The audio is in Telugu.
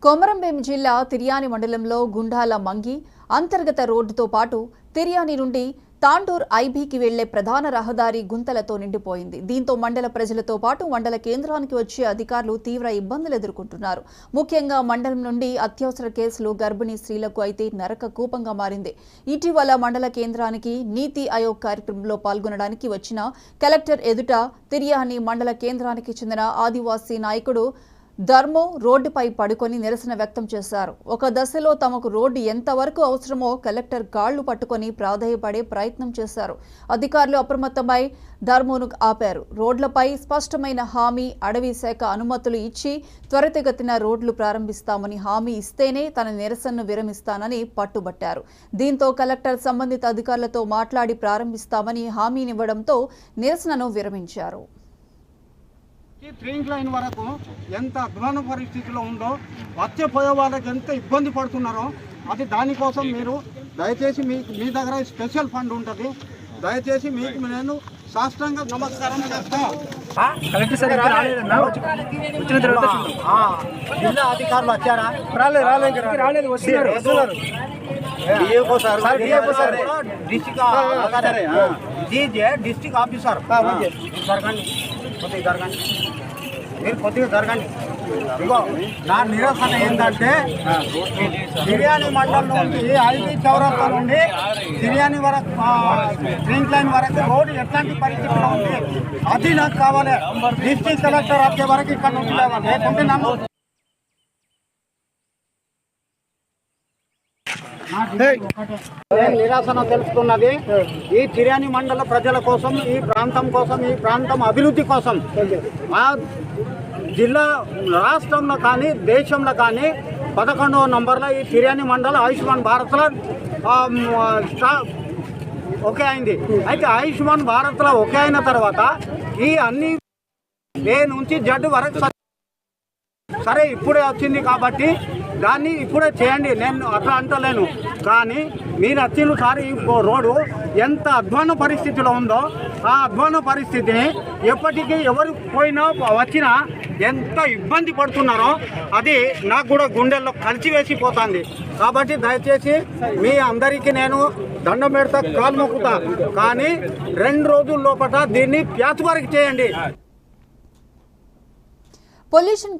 కొమరంభీం జిల్లా తిర్యాని మండలంలో గుండాల మంగి అంతర్గత రోడ్డుతో పాటు తిర్యాని నుండి తాండూర్ ఐబీకి వెళ్లే ప్రధాన రహదారి గుంతలతో నిండిపోయింది. దీంతో మండల ప్రజలతో పాటు మండల కేంద్రానికి వచ్చే అధికారులు తీవ్ర ఇబ్బందులు ఎదుర్కొంటున్నారు. ముఖ్యంగా మండలం నుండి అత్యవసర కేసులు గర్భిణీ స్త్రీలకు అయితే నరక కూపంగా మారింది. ఇటీవల మండల కేంద్రానికి నీతి ఆయోగ్ కార్యక్రమంలో పాల్గొనడానికి వచ్చిన కలెక్టర్ ఎదుట తిర్యాని మండల కేంద్రానికి చెందిన ఆదివాసీ నాయకుడు ధర్మో రోడ్డుపై పడుకొని నిరసన వ్యక్తం చేశారు. ఒక దశలో తమకు రోడ్డు ఎంతవరకు అవసరమో కలెక్టర్ కాళ్లు పట్టుకొని ప్రాధేయపడే ప్రయత్నం చేశారు. అధికారులు అప్రమత్తమై ధర్మోను ఆపారు. రోడ్లపై స్పష్టమైన హామీ, అటవీ శాఖ అనుమతులు ఇచ్చి త్వరితగతిన రోడ్లు ప్రారంభిస్తామని హామీ ఇస్తేనే తన నిరసనను విరమిస్తానని పట్టుబట్టారు. దీంతో కలెక్టర్ సంబంధిత అధికారులతో మాట్లాడి ప్రారంభిస్తామని హామీనివ్వడంతో నిరసనను విరమించారు. ట్రైన్ లైన్ వరకు ఎంత అధ్వాన పరిస్థితిలో ఉందో, వచ్చేపోయే వాళ్ళకి ఎంత ఇబ్బంది పడుతున్నారో అది దానికోసం మీరు దయచేసి మీ దగ్గర స్పెషల్ ఫండ్ ఉంటుంది. దయచేసి మీకు నేను సాష్టాంగ నమస్కారం చేస్తాను. జిల్లా అధికారులు వచ్చారా? రాలేదు డిస్ట్రిక్ట్ ఆఫీసర్ మీరు కొద్దిగా జరగండి. ఇగో నా నిరసన ఏంటంటే తిర్యాని మండలం నుండి ఐబీ చౌరస్తా నుండి తిర్యాని వరకు ట్రైన్ లైన్ వరకు రోడ్డు ఎట్లాంటి పరిస్థితిలో ఉంది అది నాకు కావాలి. డిస్ట్రిక్ట్ కలెక్టర్ వచ్చే వరకు ఇక్కడ నుండి లేవాలి, లేకుంటే నన్ను నిరాశన తెలుసుకున్నది. ఈ తిర్యాని మండల ప్రజల కోసం, ఈ ప్రాంతం కోసం, ఈ ప్రాంతం అభివృద్ధి కోసం మా జిల్లా రాష్ట్రంలో కానీ దేశంలో కానీ 11వ నంబర్లో ఈ తిర్యాని మండల ఆయుష్మాన్ భారత్లో ఓకే అయింది. అయితే ఆయుష్మాన్ భారత్లో ఓకే అయిన తర్వాత ఈ అన్ని ఏ నుంచి జడ్డు వరకు సరే ఇప్పుడే వచ్చింది కాబట్టి దాన్ని ఇప్పుడే చేయండి, నేను అట్లా అంటలేను. కానీ మీరు వచ్చిన సారి రోడ్డు ఎంత అధ్వాన పరిస్థితిలో ఉందో ఆ అధ్వాన పరిస్థితిని ఎప్పటికీ ఎవరు పోయినా వచ్చినా ఎంత ఇబ్బంది పడుతున్నారో అది నాకు కూడా గుండెల్లో కలిసివేసిపోతుంది. కాబట్టి దయచేసి మీ అందరికీ నేను దండం పెడతా, కాలు మొక్కుతా. కానీ 2 రోజుల లోపల దీన్ని ప్యాచ్ వరకు చేయండి. పొల్యూషన్